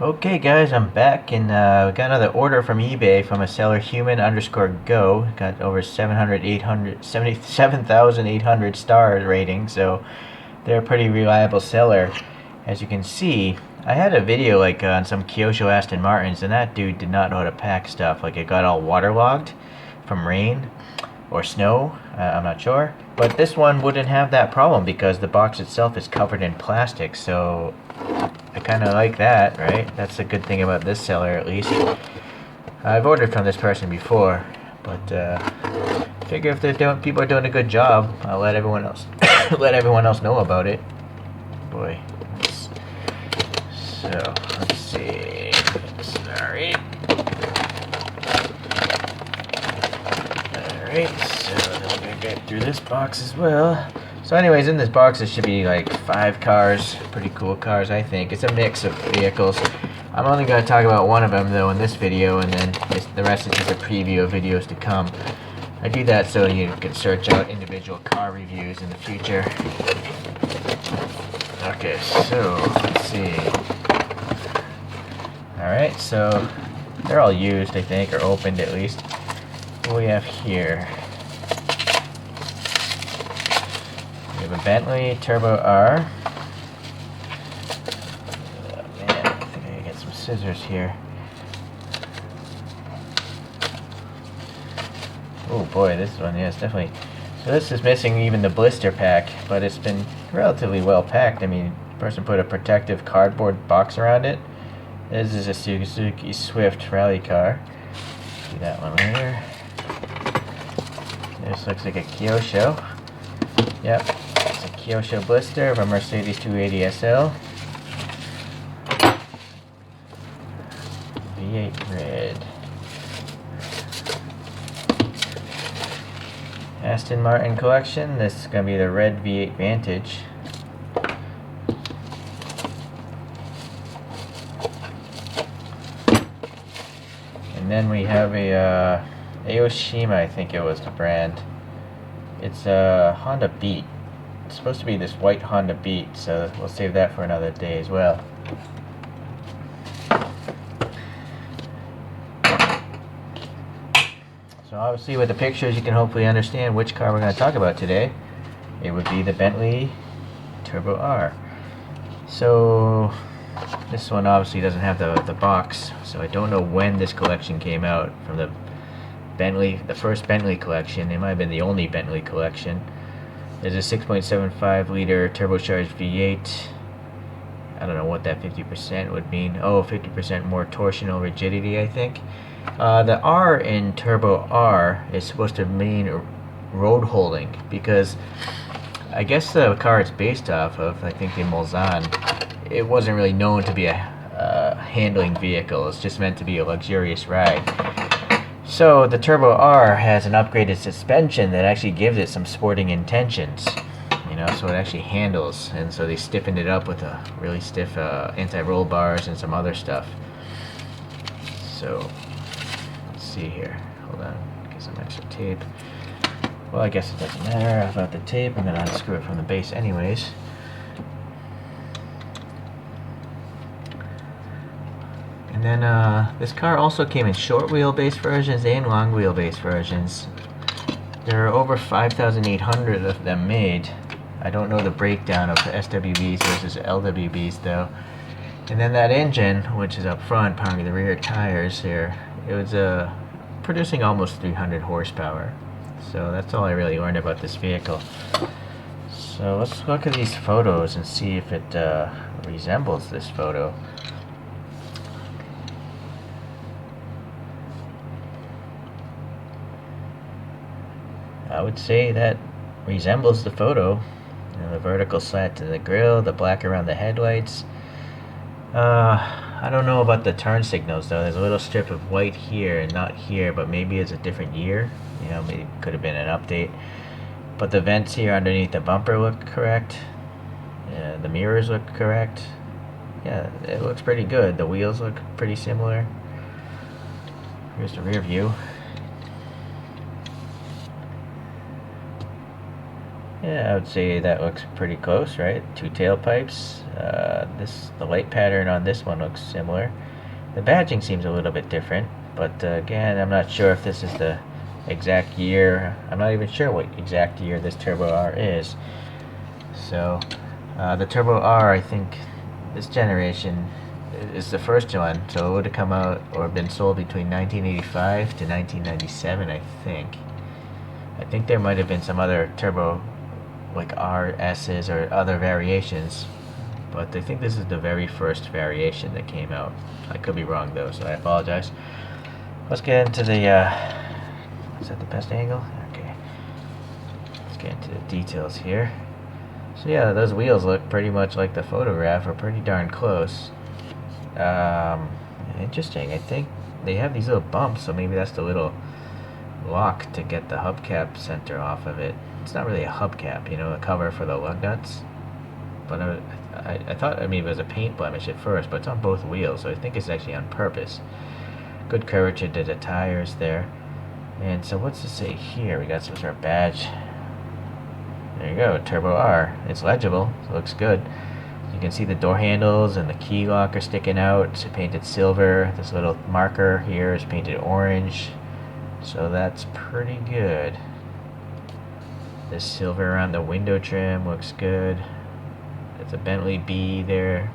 Okay guys, I'm back and got another order from eBay from a seller human_go. Got over 77,800 star rating, so they're a pretty reliable seller. As you can see, I had a video like on some Kyosho Aston Martins, and that dude did not know how to pack stuff. Like, it got all waterlogged from rain or snow, I'm not sure. But this one wouldn't have that problem because the box itself is covered in plastic, so I kind of like that, right? That's a good thing about this seller, at least. I've ordered from this person before, but figure if people are doing a good job, I'll let everyone else let everyone else know about it. Boy, let's see. Sorry. Alright, so then we're gonna get through this box as well. So anyways, in this box there should be like 5 cars, pretty cool cars I think. It's a mix of vehicles. I'm only going to talk about one of them though in this video, and then the rest is just a preview of videos to come. I do that so you can search out individual car reviews in the future. Okay, so let's see. Alright, so they're all used I think, or opened at least. What do we have here? We have a Bentley Turbo R. Oh man, I think I gotta get some scissors here. Oh boy, this one, yeah, it's definitely... So this is missing even the blister pack, but it's been relatively well packed. I mean, the person put a protective cardboard box around it. This is a Suzuki Swift rally car. See that one later. This looks like a Kyosho. Yep, it's a Kyosho blister of a Mercedes 280 SL. V8 red. Aston Martin collection. This is going to be the red V8 Vantage. And then we have a Aoshima, I think it was the brand. It's a Honda Beat. It's supposed to be this white Honda Beat, so we'll save that for another day as well. So obviously with the pictures you can hopefully understand which car we're going to talk about today. It would be the Bentley Turbo R. So this one obviously doesn't have the box, so I don't know when this collection came out from the first Bentley collection. It might have been the only Bentley collection. There's a 6.75 liter turbocharged V8. I don't know what that 50% would mean. Oh, 50% more torsional rigidity, I think. The R in Turbo R is supposed to mean road holding, because I guess the car it's based off of, I think the Mulsanne, it wasn't really known to be a handling vehicle. It's just meant to be a luxurious ride. So the Turbo R has an upgraded suspension that actually gives it some sporting intentions, you know, so it actually handles, and so they stiffened it up with a really stiff anti-roll bars and some other stuff. So let's see here, hold on, get some extra tape. Well, I guess it doesn't matter about the tape. I'm going to unscrew it from the base anyways. And then this car also came in short wheelbase versions and long wheelbase versions. There are over 5,800 of them made. I don't know the breakdown of the SWBs versus LWBs though. And then that engine, which is up front powering the rear tires here, it was producing almost 300 horsepower. So that's all I really learned about this vehicle. So let's look at these photos and see if it resembles this photo. I would say that resembles the photo. You know, the vertical slat to the grille, the black around the headlights. I don't know about the turn signals though. There's a little strip of white here and not here, but maybe it's a different year. You know, maybe it could have been an update. But the vents here underneath the bumper look correct. Yeah, the mirrors look correct. Yeah, it looks pretty good. The wheels look pretty similar. Here's the rear view. Yeah, I would say that looks pretty close, right? 2 tailpipes. The light pattern on this one looks similar. The badging seems a little bit different, but again, I'm not sure if this is the exact year. I'm not even sure what exact year this Turbo R is. So the Turbo R, I think this generation is the first one, so it would have come out or been sold between 1985 to 1997, I think. I think there might have been some other Turbo like RS's or other variations, but I think this is the very first variation that came out. I could be wrong though, so I apologize. Let's get into the is that the best angle? Okay, let's get into the details here. So yeah, those wheels look pretty much like the photograph, or pretty darn close. Interesting. I think they have these little bumps, so maybe that's the little lock to get the hubcap center off of it. It's not really a hubcap, you know, a cover for the lug nuts. But I thought, I mean, it was a paint blemish at first, but it's on both wheels, so I think it's actually on purpose. Good curvature to the tires there. And so what's this say here? We got some sort of badge. There you go, Turbo R. It's legible, so it looks good. You can see the door handles and the key lock are sticking out. It's painted silver. This little marker here is painted orange. So that's pretty good. This silver around the window trim looks good. It's a Bentley B there.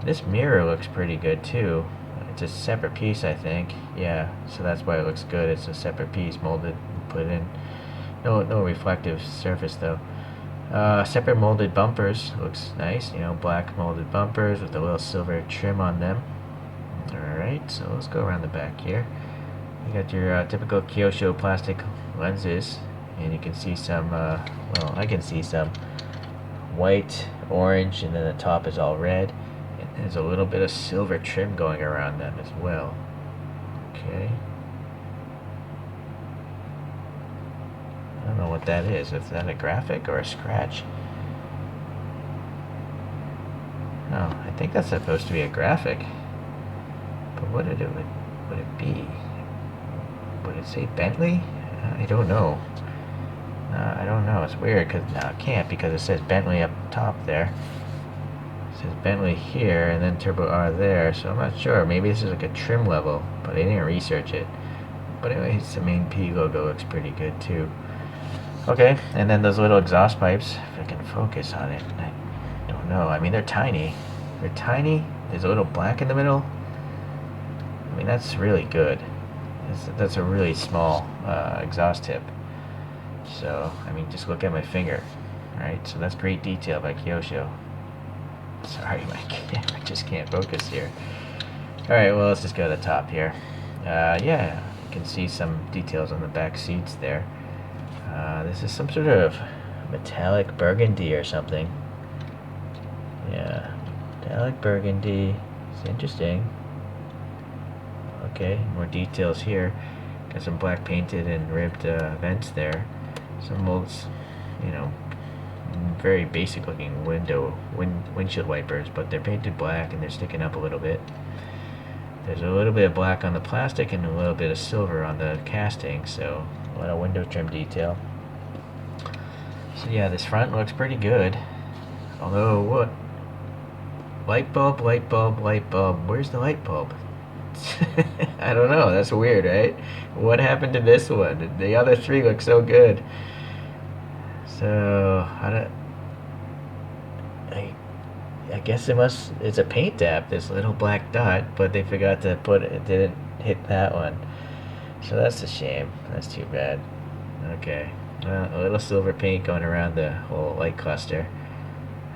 This mirror looks pretty good too. It's a separate piece, I think. Yeah, so that's why it looks good. It's a separate piece, molded, put in. No reflective surface though. Separate molded bumpers, looks nice. You know, black molded bumpers with a little silver trim on them. Alright, so let's go around the back here. You got your typical Kyosho plastic lenses, and you can see some, well, I can see some white, orange, and then the top is all red. And there's a little bit of silver trim going around them as well. Okay. I don't know what that is. Is that a graphic or a scratch? No, I think that's supposed to be a graphic. But what would it be? Would it say Bentley? I don't know. I don't know. It's weird because no, it can't, because it says Bentley up top there. It says Bentley here and then Turbo R there, so I'm not sure. Maybe this is like a trim level, but I didn't research it. But anyways, the main P logo looks pretty good too. Okay, and then those little exhaust pipes, if I can focus on it, I don't know. I mean, they're tiny. They're tiny. There's a little black in the middle. I mean, that's really good. That's a really small exhaust tip. So, I mean, just look at my finger, right? So that's great detail by Kyosho. Sorry, I just can't focus here. Alright, well, let's just go to the top here. Yeah, you can see some details on the back seats there. This is some sort of metallic burgundy or something. Yeah, metallic burgundy. It's interesting. Okay, more details here. Got some black painted and ribbed vents there. Some molds, you know, very basic looking windshield wipers, but they're painted black and they're sticking up a little bit. There's a little bit of black on the plastic and a little bit of silver on the casting, so a lot of window trim detail. So yeah, this front looks pretty good. Although, what? Light bulb, light bulb, light bulb. Where's the light bulb? I don't know. That's weird, right? What happened to this one? The other three look so good. So I guess it's a paint dab, this little black dot, but they forgot to put it. It didn't hit that one. So that's a shame. That's too bad. Okay. Well, a little silver paint going around the whole light cluster.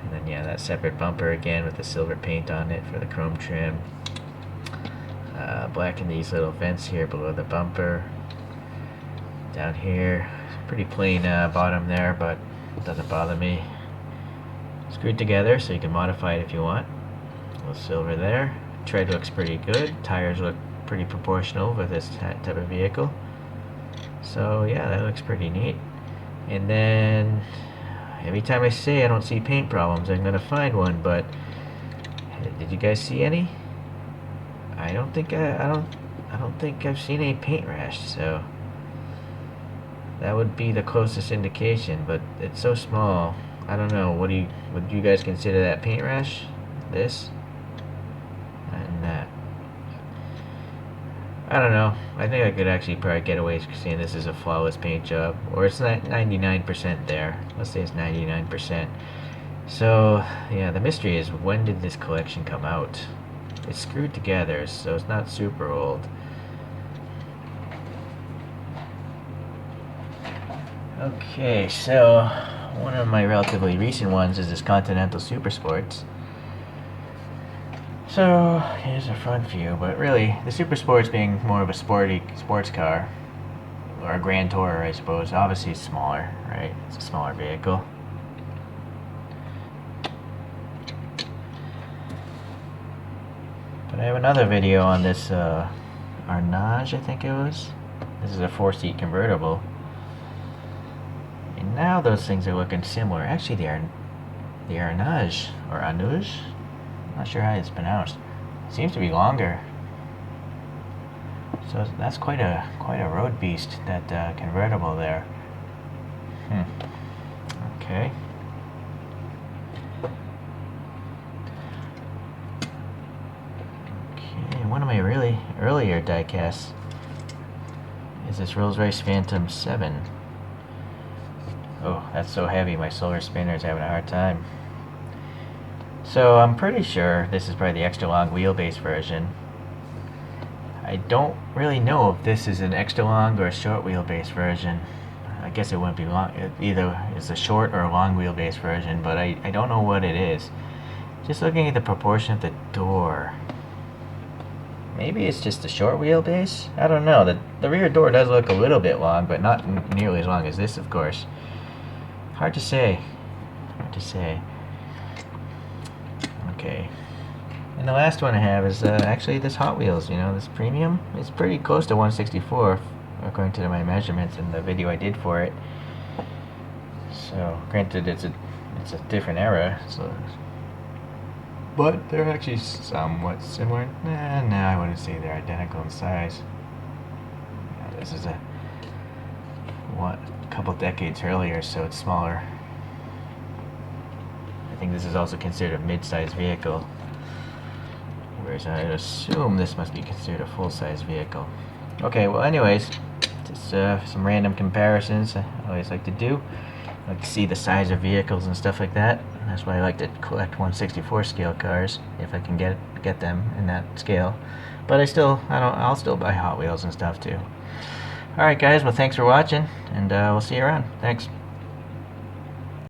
And then yeah, that separate bumper again with the silver paint on it for the chrome trim. Black in these little vents here below the bumper. Down here, pretty plain bottom there, but it doesn't bother me. Screwed together so you can modify it if you want. A little silver there. Tread looks pretty good. Tires look pretty proportional for this type of vehicle. So yeah, that looks pretty neat. And then every time I say I don't see paint problems, I'm gonna find one. But did you guys see any? I don't think I've seen any paint rash. So that would be the closest indication. But it's so small. I don't know. Would you guys consider that paint rash? This and that. I don't know. I think I could actually probably get away with saying this is a flawless paint job, or it's not 99% there. Let's say it's 99%. So yeah, the mystery is, when did this collection come out? It's screwed together, so it's not super old. Okay, so one of my relatively recent ones is this Continental Super Sports. So here's a front view, but really the Super Sports, being more of a sports car, or a Grand Tourer I suppose, obviously it's smaller, right? It's a smaller vehicle. But I have another video on this Arnage, I think it was. This is a 4-seat convertible. And now those things are looking similar. Actually, the Arnage, or Anuge, I'm not sure how it's pronounced, seems to be longer. So that's quite a road beast, that convertible there. Okay. One of my really earlier diecasts is this Rolls-Royce Phantom 7. Oh, that's so heavy, my solar spinner is having a hard time. So I'm pretty sure this is probably the extra long wheelbase version. I don't really know if this is an extra long or a short wheelbase version. I guess it wouldn't be long. It either is a short or a long wheelbase version, but I don't know what it is. Just looking at the proportion of the door. Maybe it's just a short wheelbase? I don't know. The rear door does look a little bit long, but not nearly as long as this, of course. Hard to say. Hard to say. Okay. And the last one I have is actually this Hot Wheels, this premium. It's pretty close to 164, according to my measurements in the video I did for it. So, granted, it's a different era, so... But they're actually somewhat similar. No, I wouldn't say they're identical in size. This is a couple decades earlier, so it's smaller. I think this is also considered a mid-size vehicle, whereas I assume this must be considered a full-size vehicle. Okay, well, anyways, just some random comparisons I always like to do. I like to see the size of vehicles and stuff like that. That's why I like to collect 164 scale cars, if I can get them in that scale. But I'll still buy Hot Wheels and stuff too. Alright guys, well thanks for watching, and we'll see you around. Thanks.